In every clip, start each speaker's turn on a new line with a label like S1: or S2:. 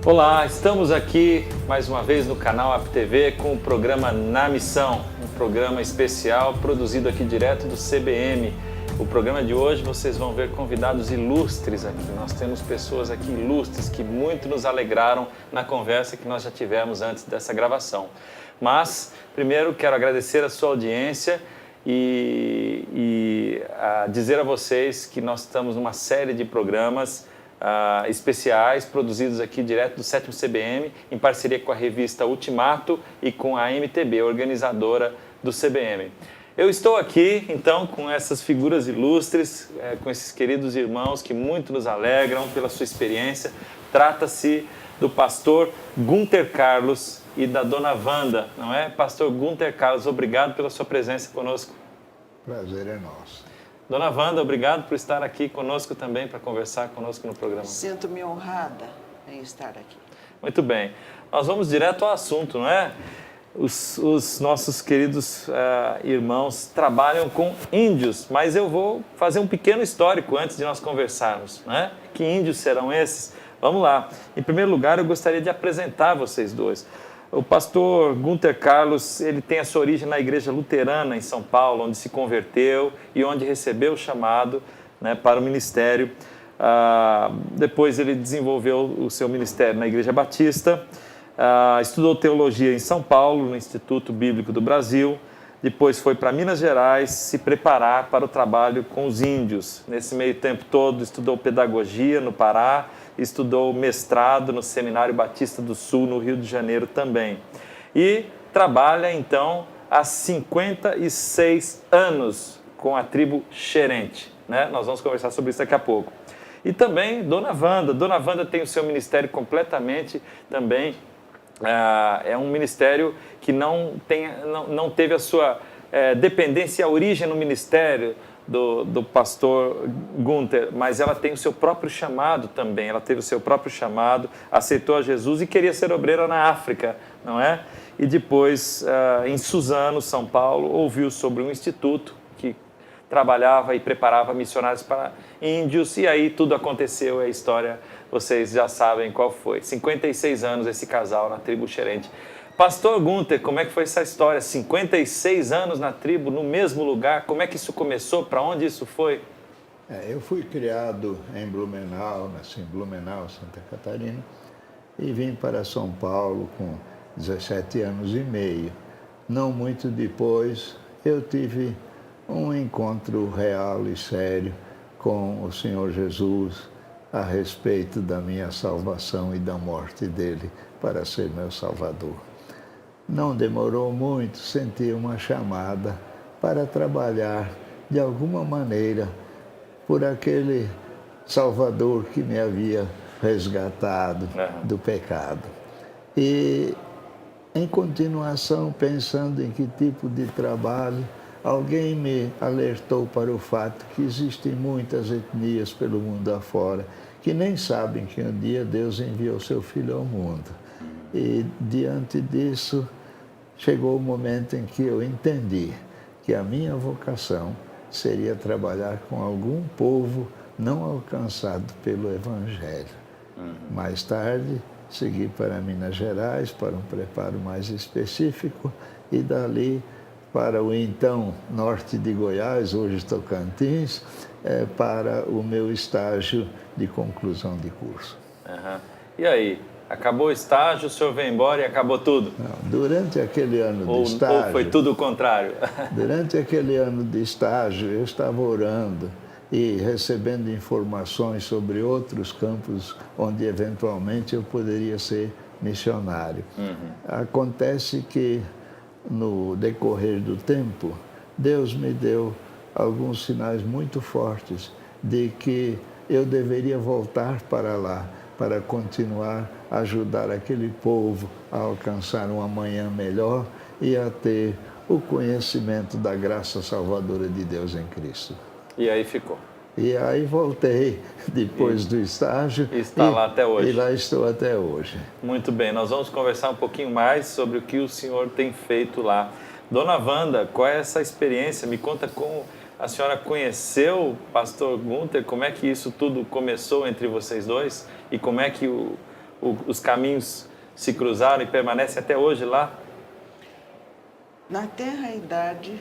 S1: Olá, estamos aqui mais uma vez no canal AppTV com o programa Na Missão, um programa especial produzido aqui direto do CBM. O programa de hoje vocês vão ver convidados ilustres aqui. Nós temos pessoas aqui ilustres que muito nos alegraram na conversa que nós já tivemos antes dessa gravação. Mas, primeiro, quero agradecer a sua audiência e dizer a vocês que nós estamos numa série de programas especiais produzidos aqui direto do 7º CBM, em parceria com a revista Ultimato e com a MTB, organizadora do CBM. Eu estou aqui, então, com essas figuras ilustres, com esses queridos irmãos que muito nos alegram pela sua experiência. Trata-se do pastor Gunter Carlos e da dona Wanda, não é? Pastor Gunter Carlos, obrigado pela sua presença conosco.
S2: Prazer é nosso.
S1: Dona Wanda, obrigado por estar aqui conosco também, para conversar conosco no programa.
S3: Sinto-me honrada em estar aqui.
S1: Muito bem. Nós vamos direto ao assunto, não é? Os nossos queridos irmãos trabalham com índios, mas eu vou fazer um pequeno histórico antes de nós conversarmos, né? Que índios serão esses? Vamos lá. Em primeiro lugar, eu gostaria de apresentar vocês dois. O pastor Gunter Carlos, ele tem a sua origem na igreja luterana em São Paulo, onde se converteu e onde recebeu o chamado, né, para o ministério. Depois ele desenvolveu o seu ministério na Igreja Batista, estudou teologia em São Paulo, no Instituto Bíblico do Brasil. Depois foi para Minas Gerais se preparar para o trabalho com os índios. Nesse meio tempo todo estudou pedagogia no Pará, estudou mestrado no Seminário Batista do Sul, no Rio de Janeiro também. E trabalha, então, há 56 anos com a tribo Xerente, né? Nós vamos conversar sobre isso daqui a pouco. E também Dona Wanda. Dona Wanda tem o seu ministério completamente também. É um ministério que não teve a sua dependência, a origem no ministério do pastor Gunter, mas ela tem o seu próprio chamado também. Ela teve o seu próprio chamado, aceitou a Jesus e queria ser obreira na África, não é? E depois, em Suzano, São Paulo, ouviu sobre um instituto que trabalhava e preparava missionários para índios, e aí tudo aconteceu, a história vocês já sabem qual foi. 56 anos esse casal na tribo Xerente. Pastor Gunter, como é que foi essa história? 56 anos na tribo, no mesmo lugar, como é que isso começou? Para onde isso foi?
S2: Eu fui criado em Blumenau, nasci em Blumenau, Santa Catarina, e vim para São Paulo com 17 anos e meio. Não muito depois, eu tive um encontro real e sério com o Senhor Jesus a respeito da minha salvação e da morte dele para ser meu Salvador. Não demorou muito, senti uma chamada para trabalhar de alguma maneira por aquele Salvador que me havia resgatado do pecado. E, em continuação, pensando em que tipo de trabalho, alguém me alertou para o fato que existem muitas etnias pelo mundo afora que nem sabem que um dia Deus enviou seu Filho ao mundo. E, diante disso, chegou o momento em que eu entendi que a minha vocação seria trabalhar com algum povo não alcançado pelo Evangelho. Mais tarde, segui para Minas Gerais, para um preparo mais específico, e dali para o então norte de Goiás, hoje Tocantins, para o meu estágio de conclusão de curso.
S1: E aí? Acabou o estágio, o senhor veio embora e acabou tudo?
S2: Não, durante aquele ano de estágio...
S1: Ou foi tudo o contrário?
S2: Durante aquele ano de estágio, eu estava orando e recebendo informações sobre outros campos onde, eventualmente, eu poderia ser missionário. Acontece que, no decorrer do tempo, Deus me deu alguns sinais muito fortes de que eu deveria voltar para lá, para continuar a ajudar aquele povo a alcançar um amanhã melhor e a ter o conhecimento da graça salvadora de Deus em Cristo.
S1: E aí ficou?
S2: E aí voltei depois do estágio.
S1: E está lá até hoje?
S2: E lá estou até hoje.
S1: Muito bem, nós vamos conversar um pouquinho mais sobre o que o senhor tem feito lá. Dona Wanda, qual é essa experiência? Me conta como a senhora conheceu o pastor Gunter, como é que isso tudo começou entre vocês dois e como é que o os caminhos se cruzaram e permanecem até hoje lá?
S3: Na tenra idade,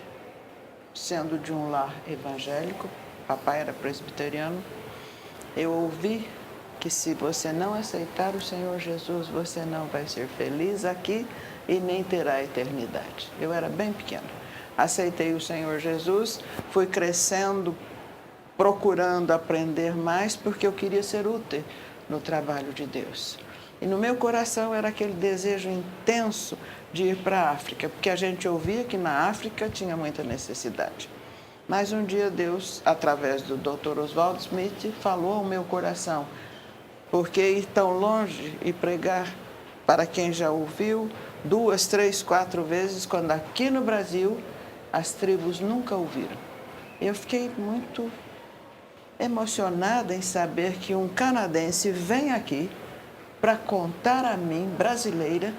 S3: sendo de um lar evangélico, papai era presbiteriano, eu ouvi que se você não aceitar o Senhor Jesus, você não vai ser feliz aqui e nem terá a eternidade. Eu era bem pequena. Aceitei o Senhor Jesus, fui crescendo, procurando aprender mais, porque eu queria ser útil no trabalho de Deus. E no meu coração era aquele desejo intenso de ir para a África, porque a gente ouvia que na África tinha muita necessidade. Mas um dia Deus, através do Dr. Oswaldo Smith, falou ao meu coração, porque ir tão longe e pregar para quem já ouviu 2, 3, 4 vezes, quando aqui no Brasil as tribos nunca ouviram. Eu fiquei muito emocionada em saber que um canadense vem aqui para contar a mim, brasileira,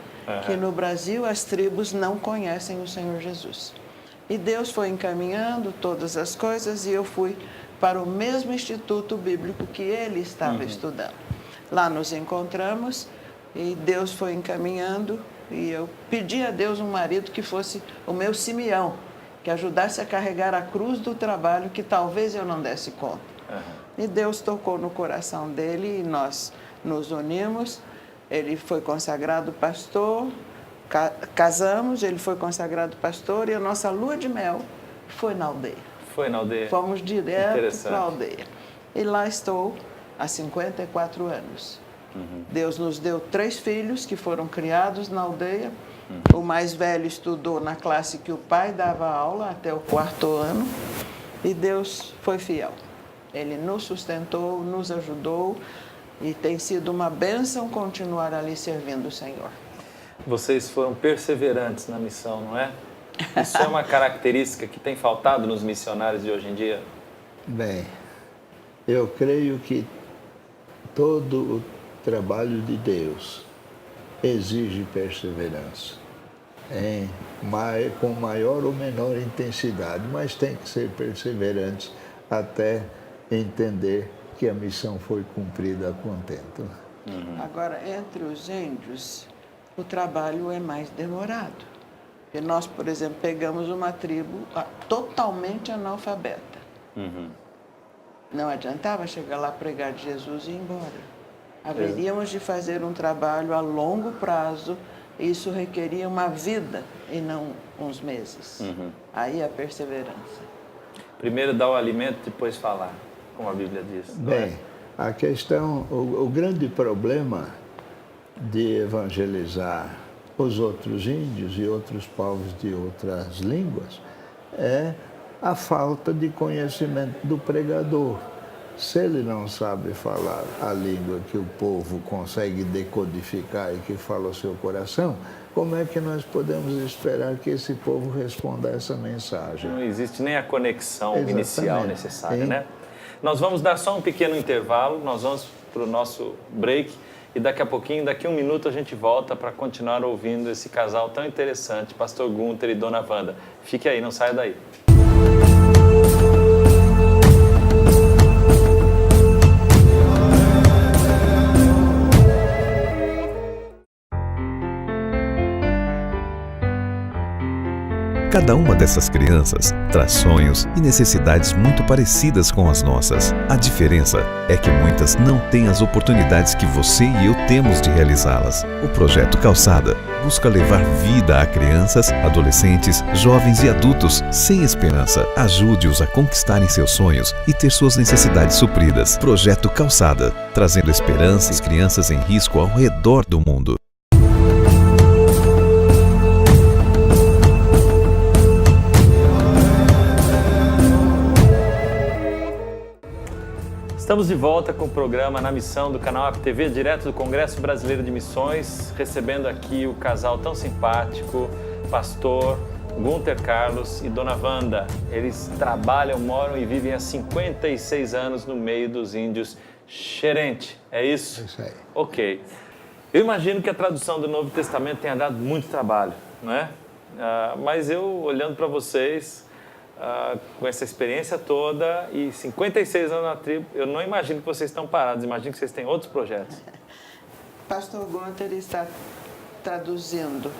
S3: que no Brasil as tribos não conhecem o Senhor Jesus. E Deus foi encaminhando todas as coisas e eu fui para o mesmo instituto bíblico que ele estava estudando. Lá nos encontramos e Deus foi encaminhando e eu pedi a Deus um marido que fosse o meu Simeão, que ajudasse a carregar a cruz do trabalho que talvez eu não desse conta. E Deus tocou no coração dele e nós nos unimos. Ele foi consagrado pastor, casamos, ele foi consagrado pastor e a nossa lua de mel foi na aldeia.
S1: Foi na aldeia?
S3: Fomos direto para a aldeia. E lá estou há 54 anos. Deus nos deu 3 filhos que foram criados na aldeia. O mais velho estudou na classe que o pai dava aula até o 4º ano. E Deus foi fiel. Ele nos sustentou, nos ajudou e tem sido uma bênção continuar ali servindo o Senhor.
S1: Vocês foram perseverantes na missão, não é? Isso é uma característica que tem faltado nos missionários de hoje em dia?
S2: Bem, eu creio que todo o trabalho de Deus exige perseverança, com maior ou menor intensidade, mas tem que ser perseverante até entender que a missão foi cumprida a contento.
S3: Agora, entre os índios, o trabalho é mais demorado. Porque nós, por exemplo, pegamos uma tribo totalmente analfabeta. Não adiantava chegar lá, pregar de Jesus e ir embora. Haveríamos de fazer um trabalho a longo prazo, e isso requeria uma vida e não uns meses. Aí a perseverança.
S1: Primeiro dar o alimento, depois falar, como a Bíblia diz.
S2: Bem, a questão, o grande problema de evangelizar os outros índios e outros povos de outras línguas é a falta de conhecimento do pregador. Se ele não sabe falar a língua que o povo consegue decodificar e que fala o seu coração, como é que nós podemos esperar que esse povo responda a essa mensagem?
S1: Não existe nem a conexão inicial necessária,
S2: Hein?
S1: né? Nós vamos dar só um pequeno intervalo, nós vamos para o nosso break e daqui a pouquinho, daqui a 1 minuto, a gente volta para continuar ouvindo esse casal tão interessante, Pastor Gunter e Dona Wanda. Fique aí, não saia daí.
S4: Cada uma dessas crianças traz sonhos e necessidades muito parecidas com as nossas. A diferença é que muitas não têm as oportunidades que você e eu temos de realizá-las. O Projeto Calçada busca levar vida a crianças, adolescentes, jovens e adultos sem esperança. Ajude-os a conquistarem seus sonhos e ter suas necessidades supridas. Projeto Calçada, trazendo esperança às crianças em risco ao redor do mundo.
S1: Estamos de volta com o programa Na Missão do canal APTV, direto do Congresso Brasileiro de Missões, recebendo aqui o casal tão simpático, pastor Gunter Carlos e Dona Wanda. Eles trabalham, moram e vivem há 56 anos no meio dos índios Xerente. É isso?
S2: É isso aí.
S1: Ok. Eu imagino que a tradução do Novo Testamento tenha dado muito trabalho, não é? Mas eu, olhando para vocês, com essa experiência toda e 56 anos na tribo, eu não imagino que vocês estão parados, imagino que vocês têm outros projetos.
S3: Pastor Gunter está traduzindo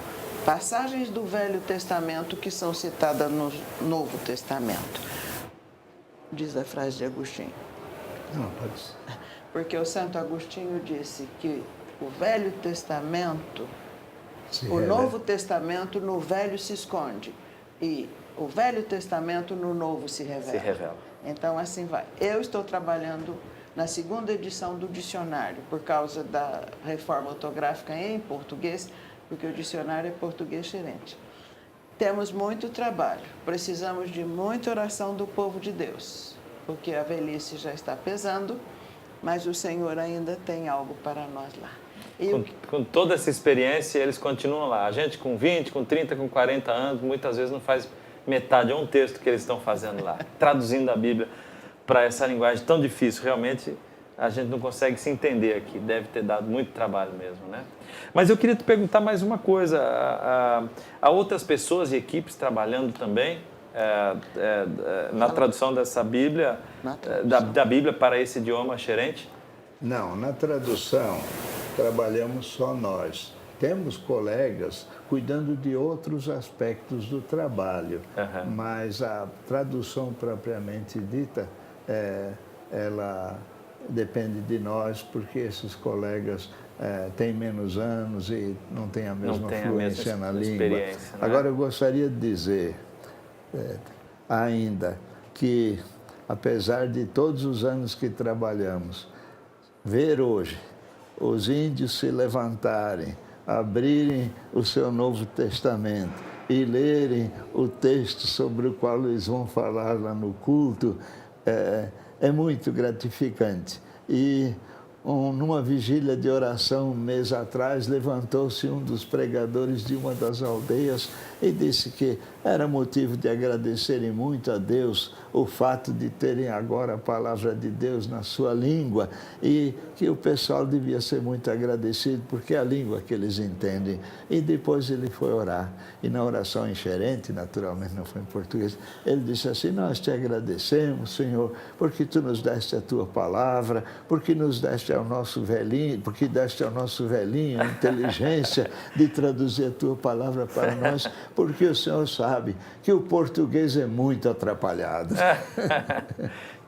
S3: passagens do Velho Testamento que são citadas no Novo Testamento. Diz a frase de Agostinho.
S2: Não, pode ser.
S3: Porque o Santo Agostinho disse que o Velho Testamento, o Novo Testamento no Velho se esconde e o Velho Testamento no Novo se revela. Então, assim vai. Eu estou trabalhando na segunda edição do dicionário, por causa da reforma ortográfica em português, porque o dicionário é português xerente. Temos muito trabalho, precisamos de muita oração do povo de Deus, porque a velhice já está pesando, mas o Senhor ainda tem algo para nós lá.
S1: Com toda essa experiência, eles continuam lá. A gente com 20, com 30, com 40 anos, muitas vezes não faz metade ou um texto que eles estão fazendo lá, traduzindo a Bíblia para essa linguagem tão difícil. Realmente, a gente não consegue se entender aqui. Deve ter dado muito trabalho mesmo, né? Mas eu queria te perguntar mais uma coisa. Há outras pessoas e equipes trabalhando também na tradução dessa Bíblia, da Bíblia para esse idioma xerente?
S2: Não, na tradução trabalhamos só nós. Temos colegas cuidando de outros aspectos do trabalho, mas a tradução propriamente dita, ela depende de nós, porque esses colegas têm menos anos e não têm a mesma fluência na língua. Né? Agora, eu gostaria de dizer ainda que, apesar de todos os anos que trabalhamos, ver hoje os índios se levantarem, abrirem o seu Novo Testamento e lerem o texto sobre o qual eles vão falar lá no culto, é muito gratificante. E numa vigília de oração, um mês atrás, levantou-se um dos pregadores de uma das aldeias e disse que era motivo de agradecerem muito a Deus o fato de terem agora a palavra de Deus na sua língua e que o pessoal devia ser muito agradecido porque é a língua que eles entendem. E depois ele foi orar. E na oração em xerente, naturalmente não foi em português, ele disse assim: nós te agradecemos, Senhor, porque tu nos deste a tua palavra, porque nos deste ao nosso velhinho, porque deste ao nosso velhinho a inteligência de traduzir a tua palavra para nós, porque o Senhor sabe que o português é muito atrapalhado.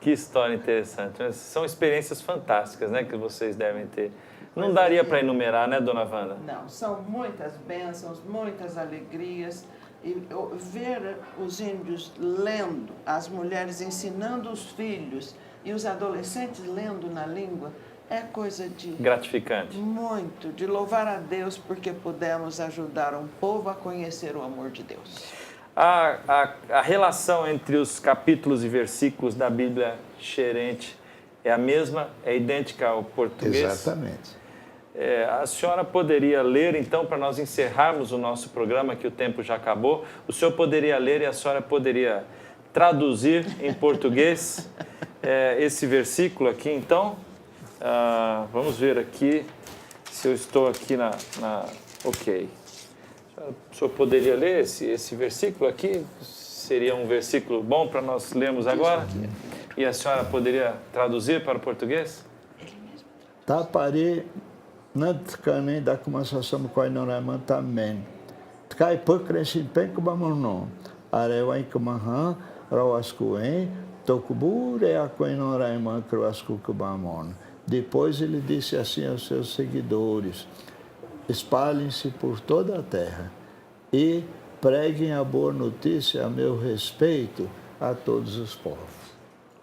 S1: Que história interessante. São experiências fantásticas, né, que vocês devem ter. Não daria para enumerar, né, dona Wanda?
S3: Não, são muitas bênçãos, muitas alegrias. E ver os índios lendo, as mulheres ensinando os filhos e os adolescentes lendo na língua, é coisa de...
S1: gratificante.
S3: Muito, de louvar a Deus porque pudemos ajudar um povo a conhecer o amor de Deus.
S1: A relação entre os capítulos e versículos da Bíblia xerente é a mesma, é idêntica ao português?
S2: Exatamente.
S1: A senhora poderia ler, então, para nós encerrarmos o nosso programa, que o tempo já acabou, o senhor poderia ler e a senhora poderia traduzir em português esse versículo aqui, então? Vamos ver aqui se eu estou aqui ok. O senhor poderia ler esse versículo aqui? Seria um versículo bom para nós lermos agora? E a senhora poderia traduzir para o português?
S2: Tapari nantkane da kumasasam koinoraman tamen. Tkai pukresin penkubamono. Arewai kumahan rawaskuen tokubure a koinoraman kruaskukubamon. Depois ele disse assim aos seus seguidores: espalhem-se por toda a terra e preguem a boa notícia a meu respeito a todos os povos.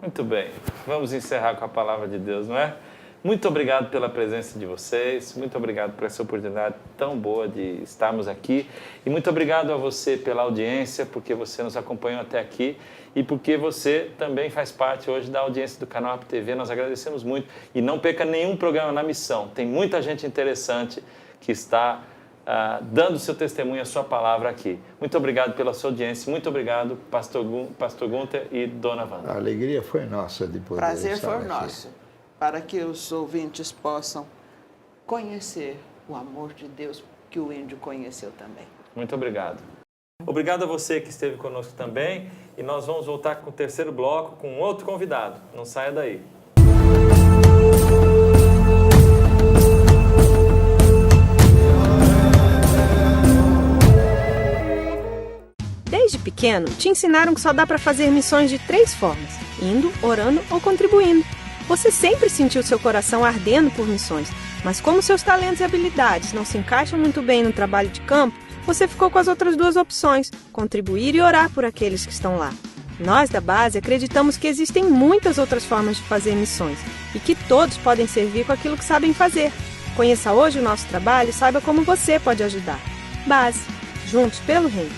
S1: Muito bem, vamos encerrar com a palavra de Deus, não é? Muito obrigado pela presença de vocês, muito obrigado por essa oportunidade tão boa de estarmos aqui e muito obrigado a você pela audiência, porque você nos acompanhou até aqui e porque você também faz parte hoje da audiência do canal App TV. Nós agradecemos muito e não perca nenhum programa na missão. Tem muita gente interessante que está dando seu testemunho, a sua palavra aqui. Muito obrigado pela sua audiência, muito obrigado, Pastor Gunter e Dona Wanda.
S2: A alegria foi nossa de poder
S3: Prazer
S2: estar
S3: foi
S2: aqui.
S3: nosso, para que os ouvintes possam conhecer o amor de Deus que o índio conheceu também.
S1: Muito obrigado. Obrigado a você que esteve conosco também e nós vamos voltar com o terceiro bloco com outro convidado. Não saia daí.
S5: pequeno, te ensinaram que só dá para fazer missões de 3 formas: indo, orando ou contribuindo. Você sempre sentiu seu coração ardendo por missões, mas como seus talentos e habilidades não se encaixam muito bem no trabalho de campo, você ficou com as outras 2 opções: contribuir e orar por aqueles que estão lá. Nós da base acreditamos que existem muitas outras formas de fazer missões e que todos podem servir com aquilo que sabem fazer. Conheça hoje o nosso trabalho e saiba como você pode ajudar. Base. Juntos pelo Reino.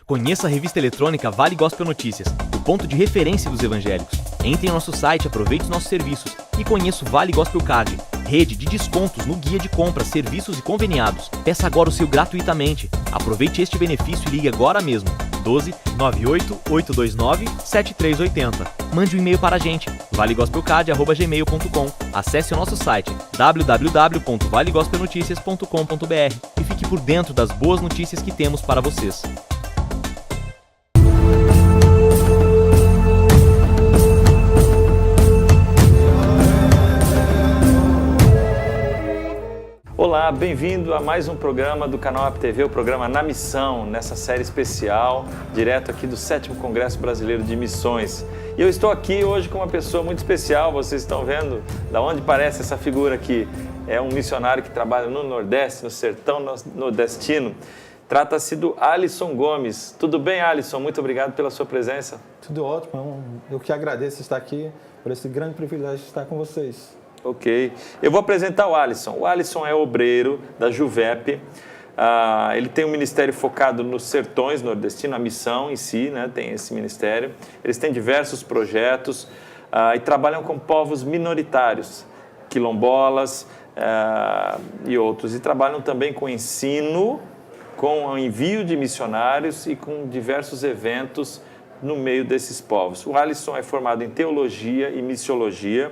S6: Conheça a revista eletrônica Vale Gospel Notícias, o ponto de referência dos evangélicos. Entre em nosso site, aproveite os nossos serviços e conheça o Vale Gospel Card, rede de descontos no guia de compras, serviços e conveniados. Peça agora o seu gratuitamente. Aproveite este benefício e ligue agora mesmo. 12 98 829 7380. Mande um e-mail para a gente, valegospelcard@gmail.com. Acesse o nosso site www.valegospelnoticias.com.br e fique por dentro das boas notícias que temos para vocês.
S1: Olá, bem-vindo a mais um programa do canal AppTV, o programa Na Missão, nessa série especial, direto aqui do 7º Congresso Brasileiro de Missões. E eu estou aqui hoje com uma pessoa muito especial, vocês estão vendo da onde parece essa figura aqui. É um missionário que trabalha no Nordeste, no sertão nordestino. Trata-se do Alisson Gomes. Tudo bem, Alisson? Muito obrigado pela sua presença.
S7: Tudo ótimo, eu que agradeço estar aqui, por esse grande privilégio de estar com vocês.
S1: Ok. Eu vou apresentar o Alisson. O Alisson é obreiro da Juvep. Ele tem um ministério focado nos sertões nordestinos, a missão em si, né? Tem esse ministério. Eles têm diversos projetos e trabalham com povos minoritários, quilombolas e outros. E trabalham também com ensino, com o envio de missionários e com diversos eventos no meio desses povos. O Alisson é formado em teologia e missiologia.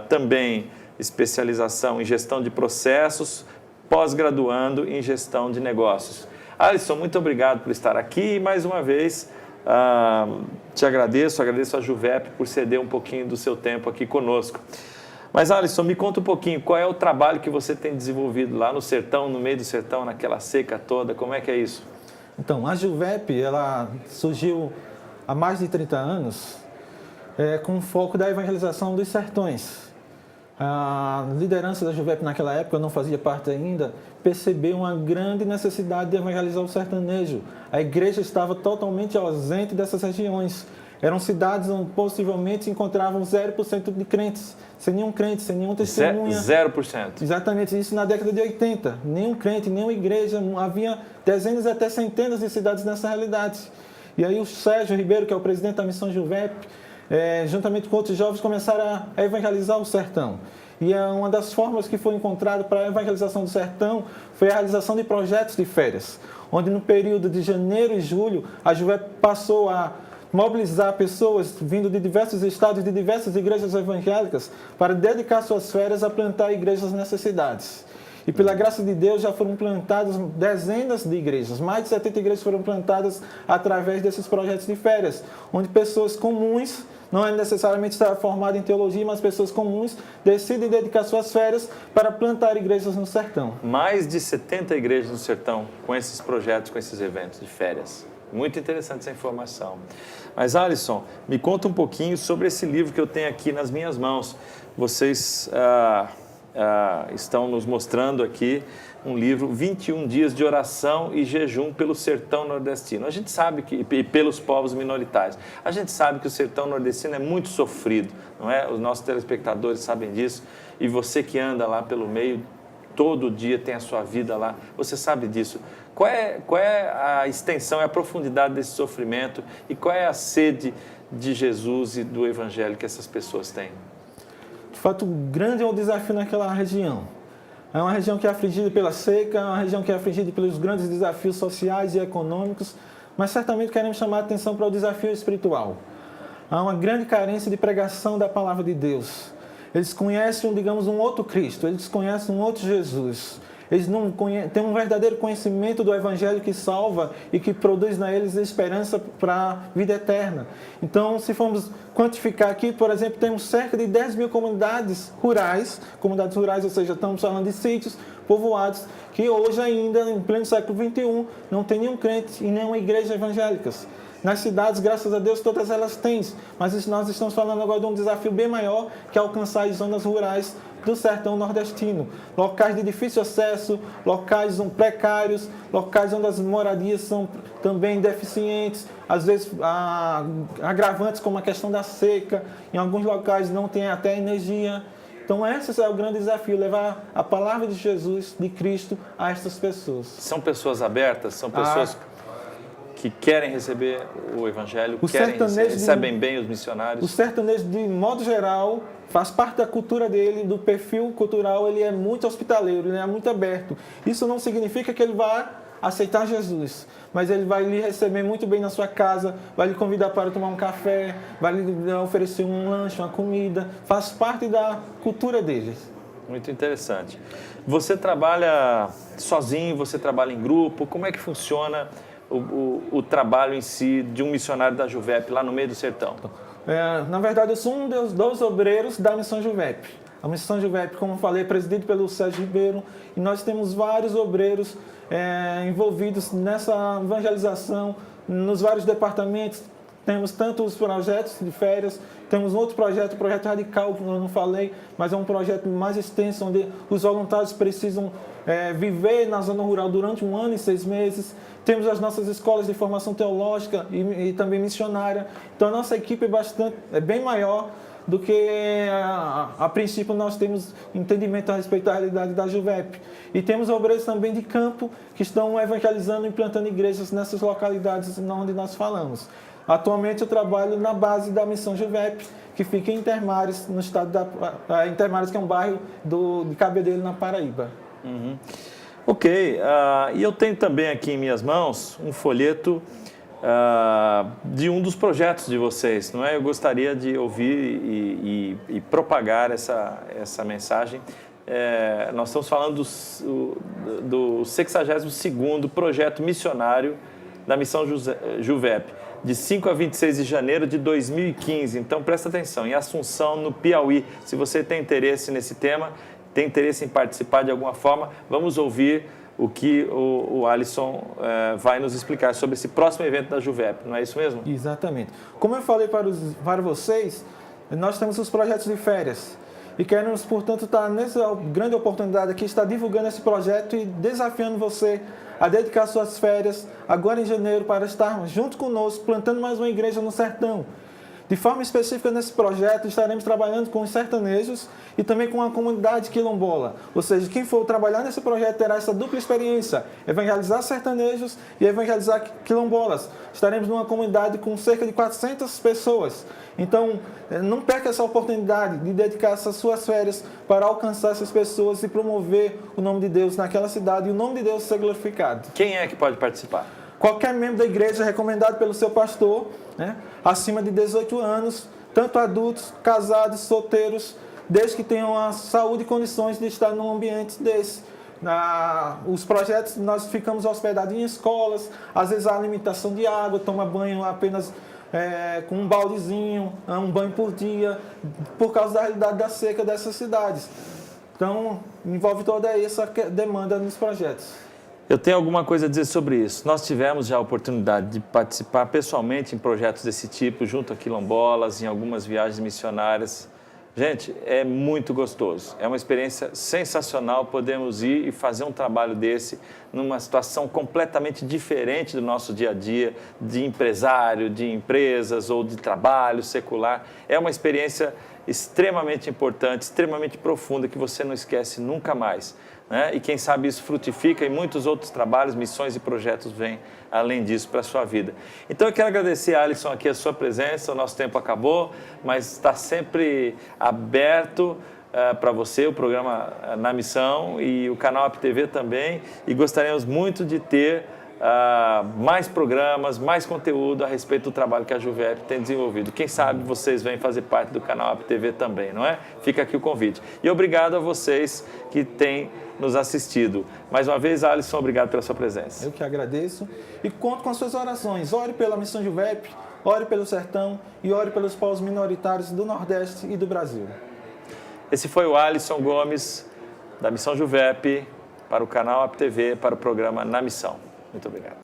S1: Também especialização em gestão de processos, pós-graduando em gestão de negócios. Alisson, muito obrigado por estar aqui e mais uma vez te agradeço a Juvep por ceder um pouquinho do seu tempo aqui conosco. Mas Alisson, me conta um pouquinho, qual é o trabalho que você tem desenvolvido lá no sertão, no meio do sertão, naquela seca toda, como é que é isso?
S7: Então, a Juvep, ela surgiu há mais de 30 anos, com o foco da evangelização dos sertões. A liderança da Juvep naquela época, eu não fazia parte ainda, percebeu uma grande necessidade de evangelizar o sertanejo. A igreja estava totalmente ausente dessas regiões. Eram cidades onde possivelmente encontravam 0% de crentes, sem nenhum crente, sem nenhum testemunha.
S1: 0%?
S7: Exatamente, isso na década de 80. Nenhum crente, nenhuma igreja, havia dezenas até centenas de cidades nessa realidade. E aí o Sérgio Ribeiro, que é o presidente da Missão Juvep, juntamente com outros jovens, começaram a evangelizar o sertão. E uma das formas que foi encontrada para a evangelização do sertão foi a realização de projetos de férias, onde no período de janeiro e julho, a Juvep passou a mobilizar pessoas vindo de diversos estados, de diversas igrejas evangélicas, para dedicar suas férias a plantar igrejas nessas cidades. E pela graça de Deus já foram plantadas dezenas de igrejas, mais de 70 igrejas foram plantadas através desses projetos de férias, onde pessoas comuns, não é necessariamente estar formado em teologia, mas pessoas comuns decidem dedicar suas férias para plantar igrejas no sertão.
S1: Mais de 70 igrejas no sertão com esses projetos, com esses eventos de férias. Muito interessante essa informação. Mas, Alisson, me conta um pouquinho sobre esse livro que eu tenho aqui nas minhas mãos. Vocês estão nos mostrando aqui um livro, 21 dias de oração e jejum pelo sertão nordestino. A gente sabe que, e pelos povos minoritários, a gente sabe que o sertão nordestino é muito sofrido, não é? Os nossos telespectadores sabem disso, e você que anda lá pelo meio, todo dia tem a sua vida lá, você sabe disso. Qual é a extensão e a profundidade desse sofrimento e qual é a sede de Jesus e do Evangelho que essas pessoas têm?
S7: De fato, grande é o desafio naquela região. É uma região que é afligida pela seca, é uma região que é afligida pelos grandes desafios sociais e econômicos, mas certamente queremos chamar a atenção para o desafio espiritual. Há uma grande carência de pregação da palavra de Deus. Eles conhecem, digamos, um outro Cristo, eles conhecem um outro Jesus. Eles não têm um verdadeiro conhecimento do Evangelho que salva e que produz na eles esperança para a vida eterna. Então, se formos quantificar aqui, por exemplo, temos cerca de 10 mil comunidades rurais, ou seja, estamos falando de sítios, povoados que hoje ainda, em pleno século XXI, não tem nenhum crente e nenhuma igreja evangélica. Nas cidades, graças a Deus, todas elas têm, mas nós estamos falando agora de um desafio bem maior, que é alcançar as zonas rurais do sertão nordestino. Locais de difícil acesso, locais precários, locais onde as moradias são também deficientes, às vezes agravantes como a questão da seca, em alguns locais não tem até energia. Então esse é o grande desafio, levar a palavra de Jesus, de Cristo, a estas pessoas.
S1: São pessoas abertas? São pessoas que querem receber o Evangelho, recebem bem os missionários?
S7: O sertanejo, de modo geral, faz parte da cultura dele, do perfil cultural, ele é muito hospitaleiro, ele é muito aberto. Isso não significa que ele vai aceitar Jesus, mas ele vai lhe receber muito bem na sua casa, vai lhe convidar para tomar um café, vai lhe oferecer um lanche, uma comida, faz parte da cultura deles.
S1: Muito interessante. Você trabalha sozinho, você trabalha em grupo, como é que funciona o trabalho em si de um missionário da Juvep lá no meio do sertão?
S7: Na verdade, eu sou um dos obreiros da Missão Juvep. A Missão Juvep, como eu falei, é presidida pelo Sérgio Ribeiro e nós temos vários obreiros envolvidos nessa evangelização nos vários departamentos. Temos tanto os projetos de férias, temos outro projeto, o Projeto Radical, que eu não falei, mas é um projeto mais extenso, onde os voluntários precisam viver na zona rural durante 1 ano e 6 meses. Temos as nossas escolas de formação teológica e também missionária. Então, a nossa equipe é bem maior do que, a princípio, nós temos entendimento a respeito da realidade da Juvep. E temos obreiros também de campo que estão evangelizando e implantando igrejas nessas localidades onde nós falamos. Atualmente, eu trabalho na base da Missão Juvep, que fica em Intermares, no estado Intermares, que é um bairro de Cabedelo, na Paraíba.
S1: Uhum. Ok, e eu tenho também aqui em minhas mãos um folheto de um dos projetos de vocês, não é? Eu gostaria de ouvir e propagar essa mensagem. Nós estamos falando do 62º projeto missionário da Missão Juvep, de 5 a 26 de janeiro de 2015. Então, presta atenção, em Assunção, no Piauí. Se você tem interesse nesse tema, tem interesse em participar de alguma forma, vamos ouvir o que o Alisson vai nos explicar sobre esse próximo evento da Juvep, não é isso mesmo?
S7: Exatamente. Como eu falei para vocês, nós temos os projetos de férias e queremos, portanto, estar nessa grande oportunidade aqui, estar divulgando esse projeto e desafiando você a dedicar suas férias agora em janeiro para estar junto conosco, plantando mais uma igreja no sertão. De forma específica, nesse projeto, estaremos trabalhando com os sertanejos e também com a comunidade quilombola. Ou seja, quem for trabalhar nesse projeto terá essa dupla experiência, evangelizar sertanejos e evangelizar quilombolas. Estaremos numa comunidade com cerca de 400 pessoas. Então, não perca essa oportunidade de dedicar essas suas férias para alcançar essas pessoas e promover o nome de Deus naquela cidade e o nome de Deus ser glorificado.
S1: Quem é que pode participar?
S7: Qualquer membro da igreja recomendado pelo seu pastor, acima de 18 anos, tanto adultos, casados, solteiros, desde que tenham a saúde e condições de estar num ambiente desse. Os projetos, nós ficamos hospedados em escolas, às vezes a alimentação de água, toma banho apenas com um baldezinho, um banho por dia, por causa da realidade da seca dessas cidades. Então, envolve toda essa demanda nos projetos.
S1: Eu tenho alguma coisa a dizer sobre isso. Nós tivemos já a oportunidade de participar pessoalmente em projetos desse tipo, junto a quilombolas, em algumas viagens missionárias. Gente, é muito gostoso. É uma experiência sensacional. Podemos ir e fazer um trabalho desse numa situação completamente diferente do nosso dia a dia, de empresário, de empresas ou de trabalho secular. É uma experiência extremamente importante, extremamente profunda, que você não esquece nunca mais. E quem sabe isso frutifica e muitos outros trabalhos, missões e projetos vêm além disso para a sua vida. Então eu quero agradecer, Alisson, aqui a sua presença. O nosso tempo acabou, mas está sempre aberto para você o programa Na Missão e o canal AppTV também, e gostaríamos muito de ter mais programas, mais conteúdo a respeito do trabalho que a Juvep tem desenvolvido. Quem sabe vocês vêm fazer parte do canal AppTV também, não é? Fica aqui o convite. E obrigado a vocês que têm nos assistido. Mais uma vez, Alisson, obrigado pela sua presença.
S7: Eu que agradeço e conto com as suas orações. Ore pela Missão Juvep, ore pelo sertão e ore pelos povos minoritários do Nordeste e do Brasil.
S1: Esse foi o Alisson Gomes, da Missão Juvep. para o canal APTV, para o programa Na Missão. Muito obrigado.